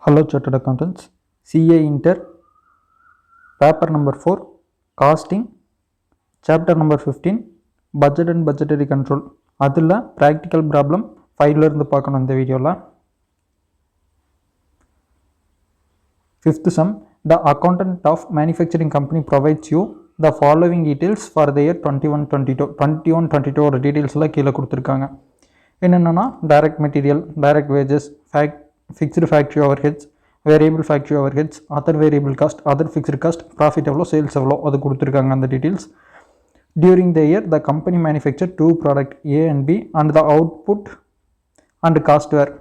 Hello Chartered Accountants, CA Inter, paper number 4, Costing, chapter number 15, Budget and Budgetary Control. அதில் practical problem 5ல இருந்து பார்க்கணும் இந்த வீடியோவில். Fifth sum, the accountant of manufacturing company provides you the following details for the year 21-22 ஒரு டீட்டெயில்ஸில் கீழே கொடுத்துருக்காங்க. என்னென்னா direct material, direct wages, fixed factory overheads, variable factory overheads, other variable cost, other fixed cost, profit எவ்வளோ, sales எவ்வளோ, அது கொடுத்துருக்காங்க அந்த details. During the year, the company manufactured two products A and B and the output and cost were.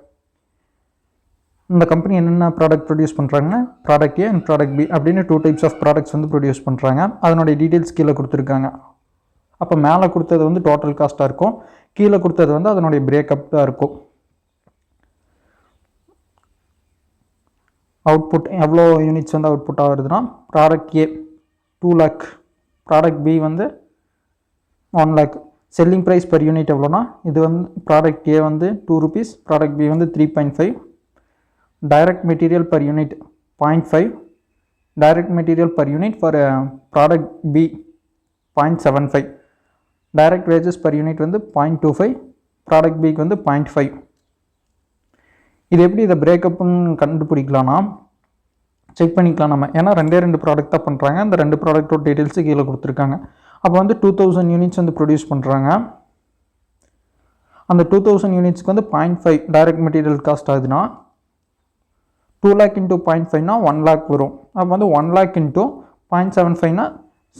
இந்த company என்னென்ன product produce பண்ணுறாங்கன்னா product A and product B அப்படின்னு 2 types of products வந்து ப்ரொடியூஸ் பண்ணுறாங்க. அதனுடைய டீட்டெயில்ஸ் கீழே கொடுத்துருக்காங்க. அப்போ மேலே கொடுத்தது வந்து டோட்டல் காஸ்ட்டாக இருக்கும், கீழே கொடுத்தது வந்து அதனுடைய பிரேக்கப் தான் இருக்கும். அவுட்புட் எவ்வளோ யூனிட்ஸ் வந்து அவுட்புட் ஆகுதுன்னா product A 2 lakh, product B வந்து 1 lakh. Selling price per unit எவ்வளோனா இது வந்து ப்ராடக்ட் ஏ வந்து 2 rupees, ப்ராடக்ட் பி வந்து 3.5. Direct material per unit 0.5, direct material per unit for product B 0.75, direct wages per unit வந்து 0.25, product பிக்கு வந்து 0.5. இது எப்படி இதை பிரேக்கப்னு கண்டுபிடிக்கலாம்னா செக் பண்ணிக்கலாம் நம்ம, ஏன்னா ரெண்டு ப்ராடக்ட் தான் பண்ணுறாங்க. அந்த 2 ப்ராடக்டோட டீட்டெயில்ஸு கீழே கொடுத்துருக்காங்க. அப்போ வந்து 2000 யூனிட்ஸ் வந்து ப்ரொடியூஸ் பண்ணுறாங்க. அந்த 2000 யூனிட்ஸ்க்கு வந்து 0.5 டைரக்ட் மெட்டீரியல் காஸ்ட் ஆகுதுன்னா 2 lakh into 0.5னா 1 lakh வரும். அப்போ வந்து 1 lakh into 0.75னா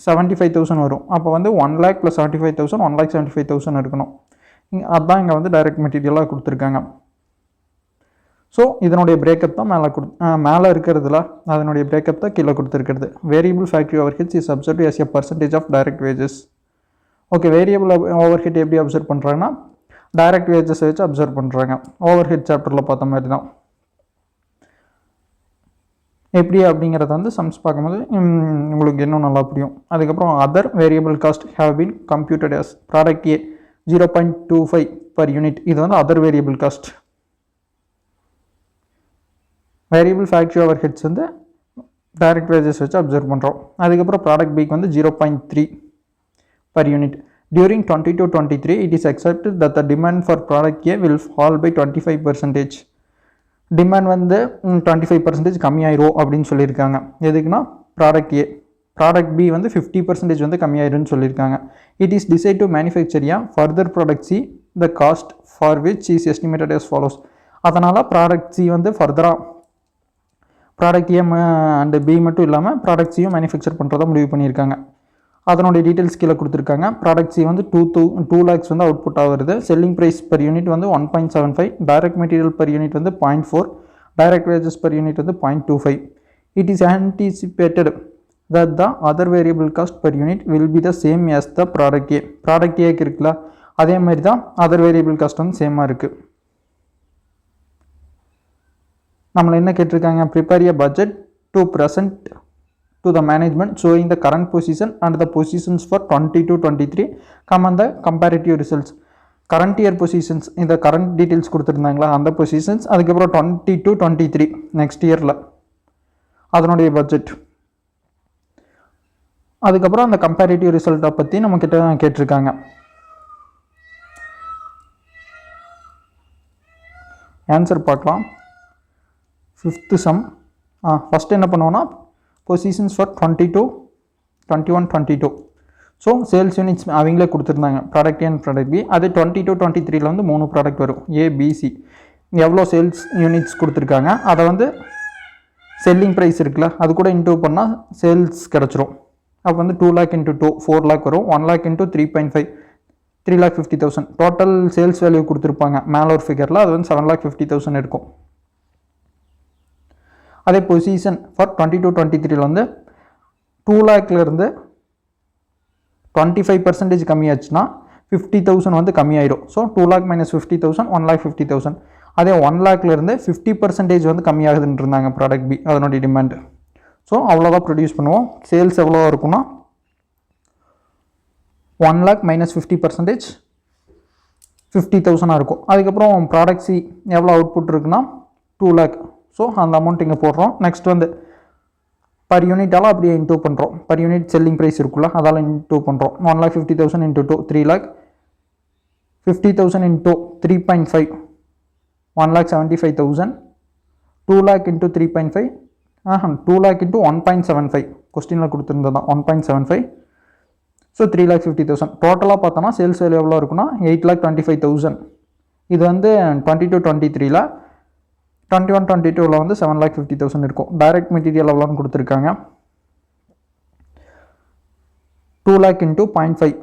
75,000 வரும். அப்போ வந்து 1 lakh + 75,000 1,75,000 இருக்கணும். அதுதான் இங்கே வந்து டைரக்ட் மெட்டீரியலாக கொடுத்துருக்காங்க. ஸோ இதனுடைய பிரேக்கப் தான் மேலே இருக்கிறதுல அதனுடைய பிரேக்கப் தான் கீழே கொடுத்துருக்கிறது. Variable factory overheads is absorb as a percentage of direct wages. Okay, variable overhead எப்படி அப்சர்வ் பண்ணுறாங்கன்னா டைரக்ட் வேஜஸ் வச்சு அப்சர்வ் பண்ணுறாங்க. ஓவர் ஹெட் சாப்டரில் பார்த்த மாதிரி தான். எப்படி அப்படிங்கிறத வந்து சம்ஸ் பார்க்கும்போது உங்களுக்கு இன்னும் நல்லா புரியும். அதுக்கப்புறம் other variable cost have been computed as product A 0.25 per unit. இது வந்து other variable cost. Variable factory overheads வந்து டைரக்ட் வேஜஸ் வச்சு அப்சர்வ் பண்ணுறோம். அதுக்கப்புறம் ப்ராடக்ட் பிக்கு வந்து 0.3 per unit. During 22-23 it is accepted that the demand for product A will fall by 25%. Demand வந்து 25% கம்மியாயிரும் அப்படின்னு சொல்லியிருக்காங்க. எதுக்குன்னா ப்ராடக்ட் ஏ. ப்ராடக்ட் பி வந்து 50% வந்து கம்மியாயிருன்னு சொல்லியிருக்காங்க. It is decide to manufacture a further product C the cost for which is estimated as follows. அதனால் product C வந்து ஃபர்தராக ப்ராடக்ட் ஏ அண்ட் பி மட்டும் இல்லாமல் ப்ராடக்ட் சியும் மேனுஃபேக்சர் பண்ணுறதா முடிவு பண்ணியிருக்காங்க. அதனுடைய டீட்டெயில்ஸ் கீழே கொடுத்துருக்காங்க. ப்ராடக்ட் சி வந்து 2 lakhs வந்து அவுட்புட் ஆகுது. செல்லிங் ப்ரைஸ் பர் யூனிட் வந்து 1.75, டைரக்ட் மெட்டீரியல் பர் யூனிட் வந்து 0.4, டைரக்ட் வேஜஸ் பர் யூனிட் வந்து 0.25. It is anticipated that the other variable cost per unit will be the same as the product A. Product ஏக்கு இருக்குல்ல, அதே மாதிரி தான் other variable cost வந்து சேமாக இருக்குது. நம்மளை என்ன கேட்டிருக்காங்க, prepare a budget to present to the management showing the current position and the positions for 22-23 cum அந்த comparative results. Current year positions, இந்த கரண்ட் டீட்டெயில்ஸ் கொடுத்துருந்தாங்களா அந்த பொசிஷன்ஸ், அதுக்கப்புறம் 22-23 நெக்ஸ்ட் இயரில் அதனுடைய பட்ஜெட், அதுக்கப்புறம் அந்த கம்பேரிட்டிவ் ரிசல்ட்டை பற்றி நம்மக்கிட்ட கேட்டிருக்காங்க. ஆன்சர் பார்க்கலாம். 5th some. ஃபஸ்ட்டு என்ன பண்ணுவோன்னா positions for 21-22. So sales units அவங்களே கொடுத்துருந்தாங்க product A and product B. அது 22-23 வந்து 3 ப்ராடக்ட் வரும், ஏபிசி. எவ்வளோ சேல்ஸ் யூனிட்ஸ் கொடுத்துருக்காங்க அதை வந்து செல்லிங் ப்ரைஸ் இருக்குல்ல அது கூட இன்டூ பண்ணால் சேல்ஸ் கிடச்சிரும். அப்போ வந்து 2 lakh into 2 4 lakh வரும். 1 lakh into 3.5 3,50,000. Total sales value கொடுத்துருப்பாங்க மேலே ஒரு ஃபிகரில், அது வந்து 7,50,000 இருக்கும். அதே பொசிஷன் ஃபார் 22-23 வந்து 2 lakhலேருந்து 25% கம்மியாச்சுன்னா 50,000 வந்து கம்மியாயிடும். So 2 lakh minus 50,000 1,50,000. அதே 1 lakhலேருந்து 50% வந்து கம்மியாகுதுன்னு இருந்தாங்க ப்ராடக்ட் பி, அதனுடைய டிமாண்டு. ஸோ அவ்வளோதான் ப்ரொடியூஸ் பண்ணுவோம். சேல்ஸ் எவ்வளோ இருக்குன்னா 1 lakh minus 50% 50,000 இருக்கும். அதுக்கப்புறம் ப்ராடக்ட் சி எவ்வளோ அவுட்புட் இருக்குன்னா 2 lakh. ஸோ அந்த அமௌண்ட் இங்கே போடுறோம். நெக்ஸ்ட் வந்து பர் யூனிட்டால் அப்படியே இன்டூ பண்ணுறோம். பர் யூனிட் செல்லிங் ப்ரைஸ் இருக்குல்ல, அதால் இன்டூ பண்ணுறோம். 1,50,000 இன்டூ 2 3,00,000. 50,000 இன்டூ 3.5 1,75,000. 2,00,000 இன்டூ 3.5 2,00,000 இன்டூ 1.75 கொஸ்டினில் கொடுத்துருந்தது தான் 1.75. ஸோ 3,50,000. டோட்டலாக பார்த்தோன்னா சேல்ஸ் வேல்யூ எவ்வளோ இருக்குன்னா 8,25,000. இது வந்து 22-23ல் 21-22ல் வந்து 7,50,000 இருக்கும். டைரக்ட் மெட்டீரியல் எவ்வளோன்னு கொடுத்துருக்காங்க 2,00,000 இன்டூ 0.5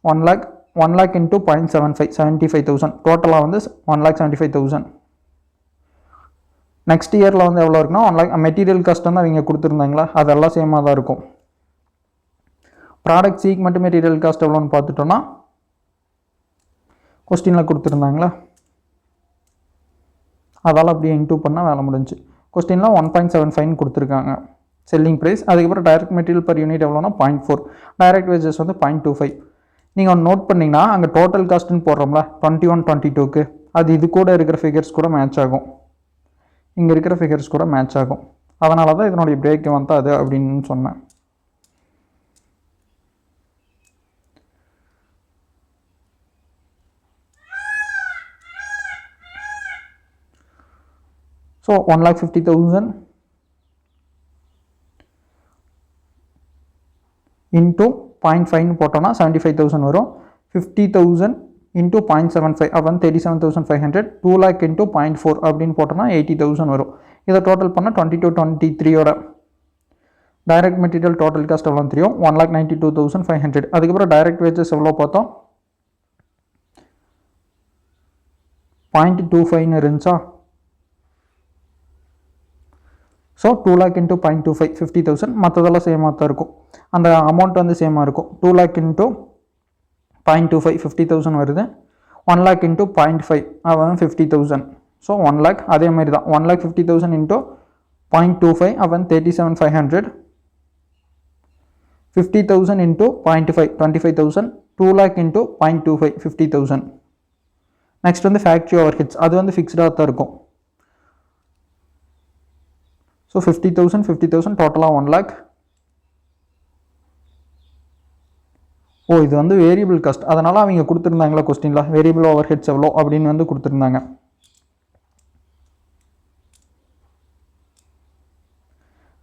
1,00,000 இன்டூ 0.75 75,000. டோட்டலாக வந்து 1,75,000. நெக்ஸ்ட் இயரில் வந்து எவ்வளோ இருக்குன்னா 1,00,000 மெட்டீரியல் காஸ்ட் வந்து அவங்க கொடுத்துருந்தாங்களா, அதெல்லாம் சேமாக தான் இருக்கும். ப்ராடக்ட் சிக்கு மட்டும் மெட்டீரியல் காஸ்ட் எவ்வளோன்னு பார்த்துட்டோன்னா கொஸ்டினில் கொடுத்துருந்தாங்களா, அதால் அப்படியே இன்டூ பண்ணால் வேலை முடிஞ்சு. கொஸ்டினில் 1.75 கொடுத்துருக்காங்க செல்லிங் ப்ரைஸ். அதுக்கப்புறம் டைரக்ட் மெட்டீரியல் பர் யூனிட் எவ்வளோனா 0.4. டைரக்ட் வேஜஸ் வந்து 0.25. நீங்கள் ஒன்று நோட் பண்ணிங்கன்னா அங்கே டோட்டல் காஸ்ட்டுன்னு போடுறோம்ல 21-22க்கு, அது இது கூட இருக்கிற ஃபிகர்ஸ் கூட மேட்ச் ஆகும், இங்கே இருக்கிற ஃபிகர்ஸ் கூட மேட்ச் ஆகும். அதனால தான் இதனுடைய பிரேக் வந்து அது அப்படின்னு சொன்னேன். ஸோ 1,50,000 இன்டூ 0.5 போட்டோன்னா 75,000 வரும். 50,000 இன்டூ 0.75 அப்போ வந்து 37,500. 2,00,000 இன்டூ 0.4 அப்படின்னு போட்டோன்னா 80,000 வரும். இதை டோட்டல் பண்ணால் 22-23யோட டைரக்ட் மெட்டீரியல் டோட்டல் காஸ்ட் எவ்வளோ தெரியும் 1,92,500. அதுக்கப்புறம் டைரக்ட் வேஜஸ் எவ்வளோ பார்த்தோம் 0.25 இருந்துச்சா. So 2,00,000 into 0.25 50,000. மற்றதெல்லாம் சேமாக தான் இருக்கும், அந்த அமௌண்ட் வந்து சேமாக இருக்கும். 2,00,000 இன்டூ 0.25 50,000 வருது. 1,00,000 இன்டூ 0.5 அவன் 50,000. ஸோ 1,00,000 அதே மாதிரி தான் 1,50,000 இன்டூ 0.25 அவன் 37,500. 50,000 இன்டூ 0.5 25,000. 2,00,000 இன்டூ 0.25 50,000. நெக்ஸ்ட் வந்து ஃபேக்ட்ரி ஓவர் ஹெட்ஸ், அது வந்து ஃபிக்ஸ்டாக தான் இருக்கும். ஸோ 50,000 டோட்டலாக 1,00,000. ஓ இது வந்து வேரியபிள் காஸ்ட், அதனால் அவங்க கொடுத்துருந்தாங்களா கொஸ்டினில் வேரியபிள் ஓவர் ஹெட்ஸ் எவ்வளோ அப்படின்னு வந்து கொடுத்துருந்தாங்க.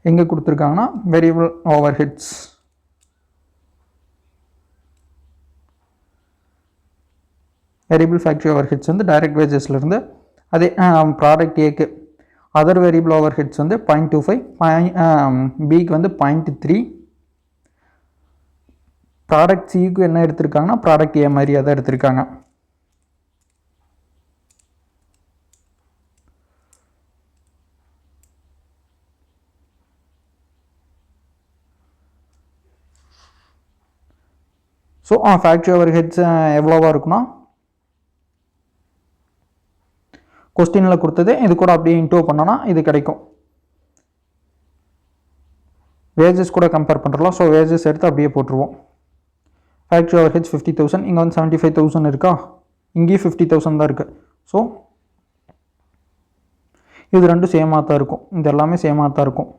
எங்கே கொடுத்துருக்காங்கன்னா variable overheads variable factory overheads வந்து டைரக்ட் வேஜஸ்லேருந்து அதே ப்ராடக்ட் ஏக்கு அதர் வேரியபிள் ஓவர் ஹெட்ஸ் வந்து 0.25 பிக்கு வந்து 0.3. ப்ராடக்ட் சிக்கு என்ன எடுத்திருக்காங்கன்னா ப்ராடக்ட் ஏ மாதிரி அதை எடுத்திருக்காங்க. ஸோ ஃபேக்ட்ரி ஓவர் ஹெட்ஸ் எவ்வளோவா இருக்குன்னா கொஸ்டினில் கொடுத்தது இது கூட அப்படியே இன்டூ பண்ணோன்னா இது கிடைக்கும். வேஜஸ் கூட கம்பேர் பண்ணுறோம், ஸோ வேஜஸ் எடுத்து அப்படியே போட்டுருவோம். ஃபேக்ட்ரி ஓவர் ஹெட்ஸ் 50,000, இங்கே வந்து 75,000 இருக்கா, இங்கேயும் 50,000 தான் இருக்குது. ஸோ இது ரெண்டும் சேமாக தான் இருக்கும், இது எல்லாமே சேமாக தான் இருக்கும்.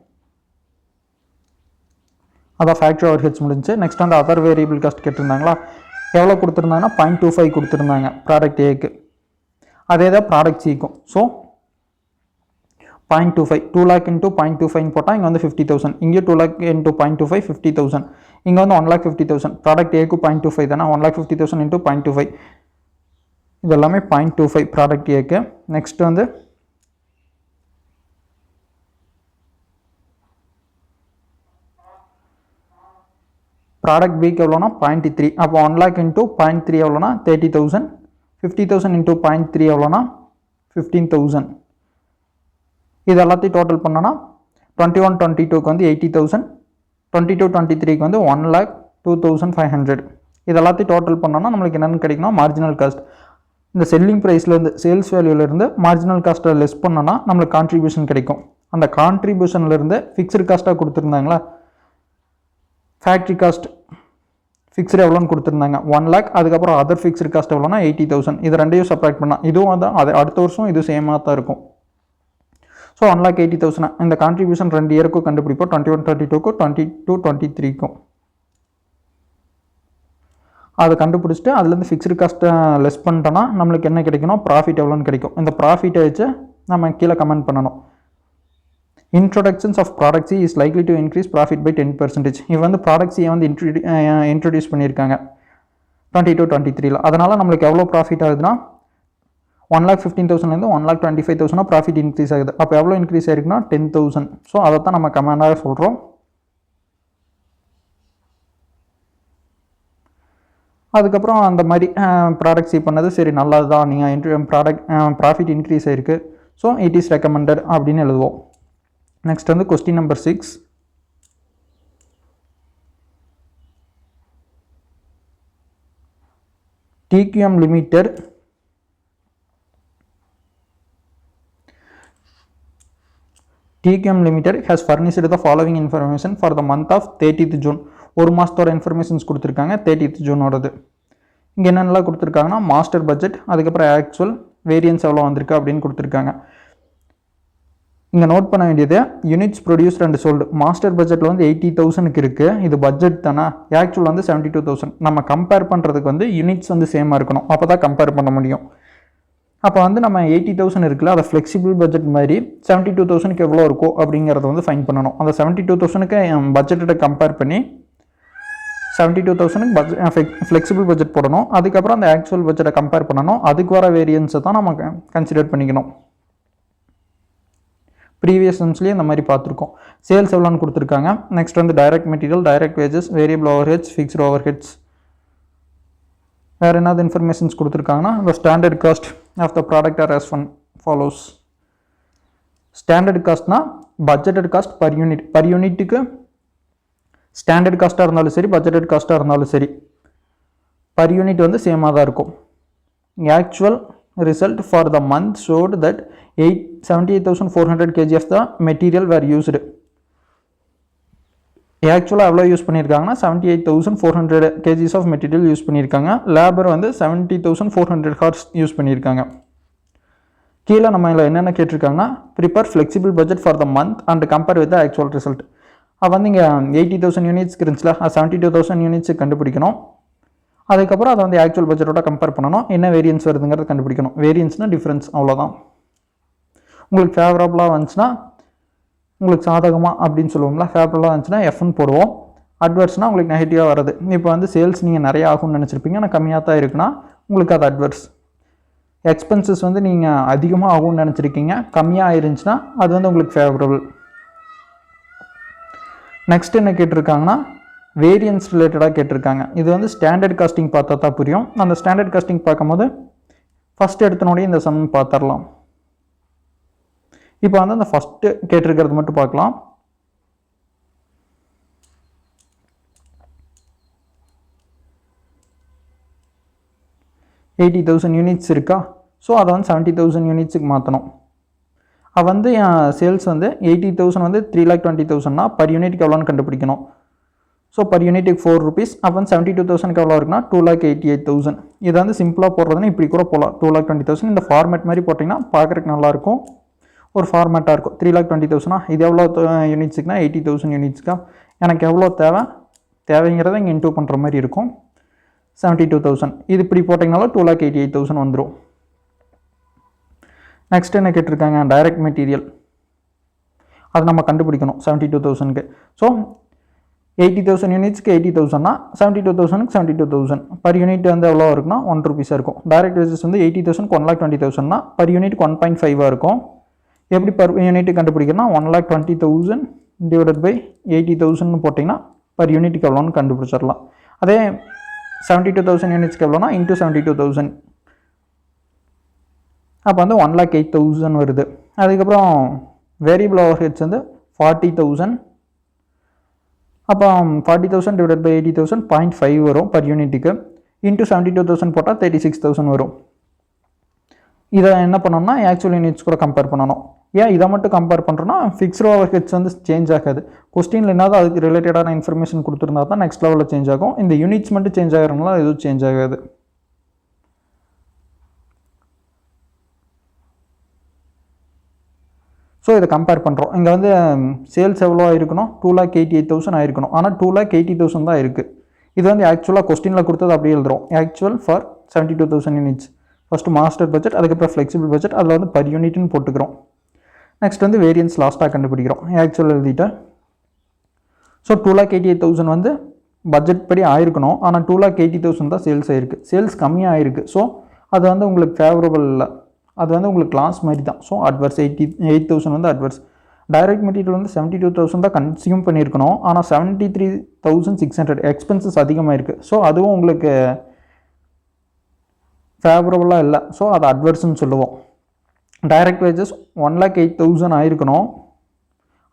அதான் ஃபேக்ட்ரி ஓவர் ஹெட்ஸ் முடிஞ்சு. நெக்ஸ்ட் வந்து அதர் வேரியபிள் காஸ்ட் கேட்டிருந்தாங்களா, எவ்வளோ கொடுத்துருந்தாங்கன்னா 0.25 கொடுத்துருந்தாங்க ப்ராடக்ட் ஏக்கு, அதே தான் ப்ராடக்ட் சிக்கும். ஸோ 0.25 2,00,000 இன்டூ 0.25 போட்டால் இங்கே வந்து 50,000, இங்கே 2,00,000 இன்டூ 0.25 50,000, இங்கே வந்து 1,50,000 ப்ராடக்ட் ஏக்கு 0.25 தானே 1,50,000 இன்டூ 0.25 இது எல்லாமே 0.25 ப்ராடக்ட் ஏக்கு. நெக்ஸ்ட் வந்து ப்ராடக்ட் பிக்கு எவ்வளோனா 0.3, அப்போ 1,00,000 இன்டூ 0.3 எவ்வளோனா 30,000. 50,000 இன்டூ 0.3 எவ்வளோனா 15,000. இது எல்லாத்தையும் டோட்டல் பண்ணோன்னா 21-22க்கு வந்து 80,000, 22-23க்கு வந்து 1,02,500. இது எல்லாத்தையும் டோட்டல் பண்ணோன்னா நம்மளுக்கு என்னென்னு கிடைக்கணும் மார்ஜினல் காஸ்ட். இந்த செல்லிங் ப்ரைஸ்லேருந்து சேல்ஸ் வேல்யூலேருந்து மார்ஜினல் காஸ்ட்டை லெஸ் பண்ணோன்னா நம்மளுக்கு கான்ட்ரிபியூஷன் கிடைக்கும். அந்த கான்ட்ரிபியூஷன்லேருந்து ஃபிக்ஸ்டு காஸ்ட்டாக கொடுத்துருந்தாங்களா, ஃபேக்ட்ரி காஸ்ட் ஃபிக்ஸ்டு எவ்வளோன்னு கொடுத்துருந்தாங்க 1,00,000. அதுக்கப்புறம் அதர் ஃபிக்ஸ்டு காஸ்ட் எவ்வளோனா 80,000. இது ரெண்டையும் செப்பரேட் பண்ணால் இதுவும் தான் அது அடுத்த வருஷம் இது சேமாக தான் இருக்கும். ஸோ 1,80,000 இந்த கான்ட்ரிபியூஷன் 2 இயருக்கும் கண்டுபிடிப்போம், 21-22க்கும் 22-23க்கும். அதை கண்டுபிடிச்சிட்டு அதுலேருந்து ஃபிக்ஸ்டு காஸ்ட்டை லெஸ் பண்ணிட்டோன்னா நம்மளுக்கு என்ன கிடைக்கணும், ப்ராஃபிட் எவ்வளோன்னு கிடைக்கும். இந்த ப்ராஃபிட்டை வச்சு நம்ம கீழே கமெண்ட் பண்ணணும். Introductions of product C is likely to increase profit by 10%. இது வந்து ப்ராடக்ட் சியை வந்து இன்ட்ரடியூஸ் பண்ணியிருக்காங்க 22-23ல். அதனால் நம்மளுக்கு எவ்வளோ ப்ராஃபிட் ஆகுதுன்னா 1,15,000லேருந்து 1,25,000 ப்ராஃபிட் இன்க்ரீஸ் ஆகுது. அப்போ எவ்வளோ இன்க்ரீஸ் ஆயிருக்குன்னா 10,000. ஸோ அதை தான் நம்ம கமெண்டாக சொல்கிறோம். அதுக்கப்புறம் அந்த மாதிரி ப்ராடக்ட் சி பண்ணது சரி நல்லது தான், நீங்கள் ப்ராஃபிட் இன்க்ரீஸ் ஆகிருக்கு, ஸோ இட் இஸ் ரெக்கமெண்டட் அப்படின்னு எழுதுவோம். நெக்ஸ்ட் வந்து question number 6. TQM Limited has furnished the following information for the month of 30th June. ஒரு மாதத்தோட இன்ஃபர்மேஷன்ஸ் கொடுத்துருக்காங்க 30th ஜூனோடது. இங்கே என்னென்னலாம் கொடுத்துருக்காங்கன்னா மாஸ்டர் பட்ஜெட், அதுக்கப்புறம் ஆக்சுவல் வேரியன்ஸ் எவ்வளோ வந்திருக்கு அப்படின்னு கொடுத்துருக்காங்க. இங்கே நோட் பண்ண வேண்டியது units produced and sold. Master பட்ஜெட்டில் வந்து 80,000க்கு இருக்குது, இது பட்ஜெட் தானே. ஆக்சுவல் வந்து 72,000. நம்ம கம்பேர் பண்ணுறதுக்கு வந்து யூனிட்ஸ் வந்து சேமாக இருக்கணும், அப்போ தான் கம்பேர் பண்ண முடியும். அப்போ வந்து நம்ம 80,000 இருக்குல்ல, அதை ஃப்ளெக்சிபிள் பட்ஜெட் மாதிரி 72,000க்கு எவ்வளோ இருக்கோ அப்படிங்கிறத வந்து ஃபைன் பண்ணணும். அந்த 72,000க்கு பட்ஜெட்டை கம்பேர் பண்ணி 72,000க்கு ஃப்ளெக்சிபிள் பட்ஜெட் போடணும். அதுக்கப்புறம் அந்த ஆக்சுவல் பட்ஜெட்டை கம்பேர் பண்ணணும். அதுக்கு வர வேரியன்ஸை தான் நம்ம கன்சிடர் பண்ணிக்கணும். ப்ரீவியஸ் சம்ஸ்லேயே இந்த மாதிரி பார்த்துருக்கோம். சேல்ஸ் எவ்வளோன்னு கொடுத்துருக்காங்க. நெக்ஸ்ட் வந்து direct material, direct wages, variable overheads, fixed overheads. வேறு என்னது இன்ஃபர்மேஷன்ஸ் கொடுத்துருக்காங்கன்னா the standard cost of the product are as follows. Standard காஸ்ட்னா budgeted cost per unit. Per யூனிட்டுக்கு ஸ்டாண்டர்ட் காஸ்ட்டாக இருந்தாலும் சரி, பட்ஜெட்டட் காஸ்ட்டாக இருந்தாலும் சரி, பர் யூனிட் வந்து சேமாக தான் இருக்கும். Actual result for the month showed that 78,400 kg of the material were used. ஆக்சுவலாக எவ்வளோ யூஸ் பண்ணியிருக்காங்கன்னா 78,400 kgs ஆஃப் மெட்டீரியல் யூஸ் பண்ணியிருக்காங்க. லேபர் வந்து 70,400 ஹார்ஸ் யூஸ் பண்ணியிருக்காங்க. கீழே நம்ம இதில் என்னென்ன கேட்டிருக்காங்கன்னா prepare flexible budget for the month and compare with the actual result. அது வந்து இங்கே 80,000 யூனிட்ஸ்க்கு இருந்துச்சுல, 72,000 யூனிட்ஸுக்கு கண்டுபிடிக்கணும். அதுக்கப்புறம் அதை வந்து ஆக்சுவல் பட்ஜெட்டோட கம்பேர் பண்ணணும், என்ன வேரியன்ஸ் வருதுங்கிறத கண்டுபிடிக்கணும். வேரியன்ஸ்னால் டிஃப்ரென்ஸ், அவ்வளோதான். உங்களுக்கு ஃபேவரபுளாக வந்துச்சுன்னா உங்களுக்கு சாதகமாக அப்படின்னு சொல்லுவோம்ல, ஃபேவரபுளாக இருந்துச்சுன்னா எஃப்னு போடுவோம். அட்வர்ஸ்னால் உங்களுக்கு நெகட்டிவாக வருது. இப்போ வந்து சேல்ஸ் நீங்கள் நிறைய ஆகும்னு நினச்சிருப்பீங்க, ஆனால் கம்மியாக தான் இருக்குன்னா உங்களுக்கு அது அட்வர்ஸ். எக்ஸ்பென்சஸ் வந்து நீங்கள் அதிகமாக ஆகும்னு நினச்சிருக்கீங்க, கம்மியாக இருந்துச்சுன்னா அது வந்து உங்களுக்கு ஃபேவரபுள். நெக்ஸ்ட் என்ன கேட்டிருக்காங்கன்னா வேரியன்ஸ் ரிலேட்டடாக கேட்டிருக்காங்க. இது வந்து ஸ்டாண்டர்ட் காஸ்டிங் பார்த்தா தான் புரியும். அந்த ஸ்டாண்டர்ட் காஸ்டிங் பார்க்கும்போது ஃபஸ்ட் எடுத்தனோடய இந்த சம் பார்த்துடலாம். இப்போ வந்து அந்த ஃபஸ்ட்டு கேட்டிருக்கிறது மட்டும் பார்க்கலாம். $80,000 யூனிட்ஸ் இருக்கா, ஸோ அதை வந்து 70,000 யூனிட்ஸுக்கு மாற்றணும். அது வந்து சேல்ஸ் வந்து 80,000 வந்து 3,20,000னா பர் யூனிட்டுக்கு எவ்வளோன்னு கண்டுபிடிக்கணும். ஸோ பர் யூனிட்டுக்கு 4 rupees. அப்போ வந்து 72,000க்கு எவ்வளோ இருக்குன்னா 2,88,000. இதை வந்து சிம்பிளாக போடுறதுன்னா இப்படி கூட போகலாம், 2,20,000. இந்த ஃபார்மேட் மாதிரி போட்டிங்கன்னா பார்க்குறதுக்கு நல்லாயிருக்கும், ஒரு ஃபார்மேட்டாக இருக்கும். 3,20,000 இது எவ்வளோ யூனிட்ஸுக்குனா 80,000 யூனிட்ஸ்க்கா. எனக்கு எவ்வளோ தேவைங்கிறத இங்கே இன்டூ பண்ணுற மாதிரி இருக்கும். 72,000 இது இப்படி போட்டிங்கனாலும் 2,88,000 வந்துடும். நெக்ஸ்ட் என்ன கேட்டிருக்காங்க டைரக்ட் மெட்டீரியல், அது நம்ம கண்டுபிடிக்கணும் 72,000க்கு. ஸோ 80,000 யூனிட்ஸ்க்கு 80,000னா 72,000க்கு 72,000 பர் யூனிட் வந்து எவ்வளோ இருக்குன்னா 1 rupees இருக்கும். டைரக்ட் வேஜஸ் வந்து 80,000க்கு 1,20,000னா பர் யூனிட்டுக்கு 1.5 இருக்கும். எப்படி பர் யூனிட்டு கண்டுபிடிக்கணும்னா 1,20,000 டிவைடட் பை 80,000 போட்டிங்கன்னா பர் யூனிட்டுக்கு எவ்வளோன்னு கண்டுபிடிச்சிடலாம். அதே 72,000 யூனிட்ஸ்க்கு எவ்வளோனா இன்ட்டு 72,000, அப்போ வந்து 1,08,000 வருது. அதுக்கப்புறம் வேரியபிள் ஓவர் ஹெட்ஸ் வந்து 40,000. அப்போ 40,000 டிவைடட் பை 80,000 0.5 வரும் பர் யூனிட்டுக்கு. இன்ட்டு 72,000 போட்டால் 36,000 வரும். இதை என்ன பண்ணணும்னா ஆக்சுவல் யூனிட்ஸ் கூட கம்பேர் பண்ணணும். ஏன் இதை மட்டும் கம்பேர் பண்ணுறோன்னா ஃபிக்ஸ்டு ஓவர் ஹெட்ஸ் வந்து சேஞ்ச் ஆகாது. கொஸ்டினில் என்னது அதுக்கு ரிலேட்டடான இன்ஃபர்மேஷன் கொடுத்துருந்தா தான் நெக்ஸ்ட் லெவலில் சேஞ்ச் ஆகும். இந்த யூனிட்ஸ் மட்டும் சேஞ்ச் ஆகிறதுனால எதுவும் சேஞ்ச் ஆகாது. ஸோ இதை கம்பேர் பண்ணுறோம். இங்கே வந்து சேல்ஸ் எவ்வளோ ஆயிருக்கணும், 2,88,000 ஆயிருக்கணும். ஆனால் 2,80,000 தான் இருக்குது. இது வந்து ஆக்சுவலாக கொஸ்டினில் கொடுத்தது அப்படியே எழுதுறோம். Actual for 72,000 units. First master budget, அதுக்கப்புறம் ஃப்ளெக்சிபிள் பட்ஜெட், அதில் வந்து பர் யூனிட்னு போட்டுக்கிறோம். நெக்ஸ்ட் வந்து வேரியன்ஸ் லாஸ்ட்டாக கண்டுபிடிக்கிறோம். ஆக்சுவல் எழுதிட்டேன். ஸோ 2,88,000 வந்து பட்ஜெட் படி ஆயிருக்கணும். ஆனால் 2,80,000 தான் சேல்ஸ் ஆயிருக்கு. சேல்ஸ் கம்மியாக ஆயிருக்கு. ஸோ அது வந்து உங்களுக்கு ஃபேவரபிள் இல்லை, அது வந்து உங்களுக்கு லாஸ் மாதிரி தான். ஸோ அட்வர்ஸ் 88,000 வந்து அட்வர்ஸ். டைரக்ட் மெட்டீரியல் வந்து 72,000 தான் கன்சியூம் பண்ணியிருக்கணும். ஆனால் 73,600 எக்ஸ்பென்சஸ் அதிகமாக இருக்குது. ஸோ அதுவும் உங்களுக்கு ஃபேவரபுளாக இல்லை. ஸோ அது அட்வர்ஸ்ன்னு சொல்லுவோம். டைரக்ட் வேஜஸ் 1,08,000 ஆயிருக்கணும்.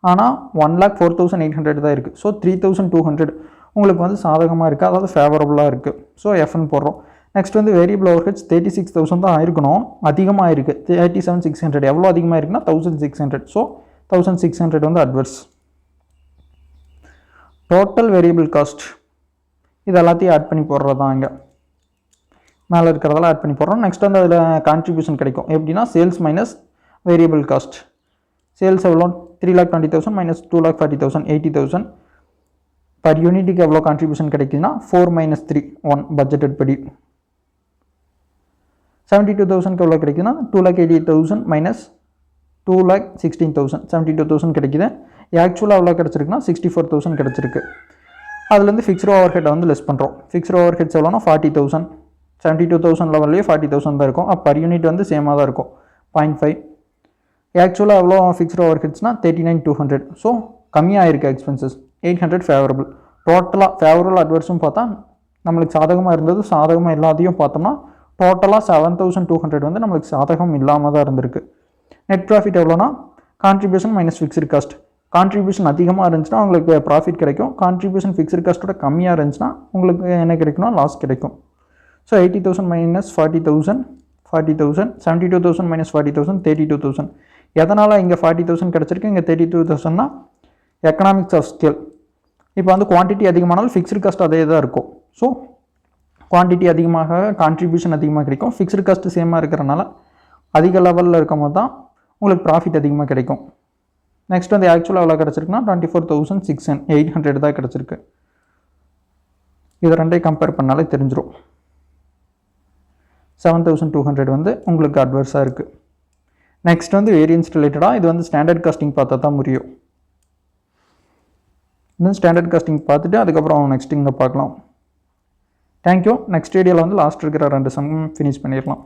ஆனால் 1,04,800 தான் இருக்குது. ஸோ 3,200 உங்களுக்கு வந்து சாதகமாக இருக்குது, அதாவது ஃபேவரபுளாக இருக்குது. ஸோ எஃப்னு போடுறோம். நெக்ஸ்ட் வந்து வேரியபிள் ஓவர்ஹெட்ஸ் 36,000 தான் ஆயிருக்கணும், அதிகமாக இருக்குது. 37,600 எவ்வளோ அதிகமாக இருக்குன்னா 1,600. ஸோ 1,600 வந்து அட்வர்ஸ். டோட்டல் வேரியபிள் காஸ்ட் இது எல்லாத்தையும் ஆட் பண்ணி போடுறது தான் இங்கே மேலே இருக்கிறதெல்லாம் ஆட் பண்ணி போடுறோம். நெக்ஸ்ட் வந்து அதில் கான்ட்ரிபியூஷன் கிடைக்கும். எப்படின்னா sales minus variable cost. Sales எவ்வளோ 3,20,000 மைனஸ் 2,40,000 80,000. பர் யூனிட்டுக்கு எவ்வளோ கான்ட்ரிபியூஷன் கிடைக்குதுன்னா 4 - 3 1 பட்ஜெட்டட் படி. 72,000க்கு எவ்வளோ கிடைக்குதுன்னா 2,88,000 மைனஸ் 2,16,000 72,000 கிடைக்குது. ஆக்சுவலாக எவ்வளோ கிடச்சிருக்குன்னா 64,000 கிடச்சிருக்கு. அதுலேருந்து ஃபிக்ஸ்டு ஓவர் ஹெட்டை வந்து லெஸ் பண்ணுறோம். ஃபிக்ஸ்டு ஓவர் ஹெட்ஸ் எவ்வளோனா 40,000. 72,000 லெவல்லையே 40,000 தான் இருக்கும். அப்போ பர் யூனிட் வந்து சேமாக தான் இருக்கும் 0.5. ஆக்சுவலாக எவ்வளோ ஃபிக்ஸ்டு ஓவர் ஹெட்ஸ்னால் 39,200. ஸோ கம்மியாக இருக்குது எக்ஸ்பென்சஸ். 800 ஃபேவரபிள். டோட்டலாக ஃபேவரபிள் அட்வர்ஸும் பார்த்தா நம்மளுக்கு சாதகமாக இருந்தது, சாதகமாக எல்லாத்தையும் பார்த்தோம்னா டோட்டலாக 7,200 வந்து நம்மளுக்கு சாதகம் இல்லாமல் தான் இருந்திருக்கு. நெட் ப்ராஃபிட் எவ்வளோனா contribution minus fixed cost. Contribution அதிகமாக இருந்துச்சுன்னா உங்களுக்கு ப்ராஃபிட் கிடைக்கும். கான்ட்ரிபியூஷன் ஃபிக்ஸ்டு காஸ்ட்டோட கம்மியாக இருந்துச்சுன்னா உங்களுக்கு என்ன கிடைக்கும்னா லாஸ் கிடைக்கும். So 80,000 minus 40,000 40,000. 72,000 மைனஸ் 40,000 32,000. எதனால் இங்கே 40,000 கிடச்சிருக்கு, இங்கே 32,000னா எக்கனாமிக்ஸ் ஆஃப் ஸ்கேல். இப்போ வந்து குவான்டிட்டி அதிகமானாலும் ஃபிக்ஸ்டு காஸ்ட் அதே தான் இருக்கும். ஸோ குவான்டிட்டி அதிகமாக கான்ட்ரிபியூஷன் அதிகமாக கிடைக்கும். ஃபிக்ஸ்டு காஸ்ட் சேமாக இருக்கிறனால அதிக லெவலில் இருக்கும் போது தான் உங்களுக்கு ப்ராஃபிட் அதிகமாக கிடைக்கும். நெக்ஸ்ட் வந்து ஆக்சுவலாக எவ்வளோ கிடச்சிருக்குன்னா 24,800 தான் கிடச்சிருக்கு. இது ரெண்டையும் கம்பேர் பண்ணாலே தெரிஞ்சிடும். 7,200 வந்து உங்களுக்கு அட்வர்ஸாக இருக்குது. நெக்ஸ்ட் வந்து வேரியன்ஸ் ரிலேட்டடாக இது வந்து ஸ்டாண்டர்ட் காஸ்டிங் பார்த்தா தான் முடியும். இது ஸ்டாண்டர்ட் காஸ்டிங் பார்த்துட்டு அதுக்கப்புறம் நெக்ஸ்ட் இங்கே பார்க்கலாம். தேங்க்யூ. நெக்ஸ்ட் வீடியோவில் வந்து லாஸ்ட் இருக்கிற 2 சம் ஃபினிஷ் பண்ணிடலாம்.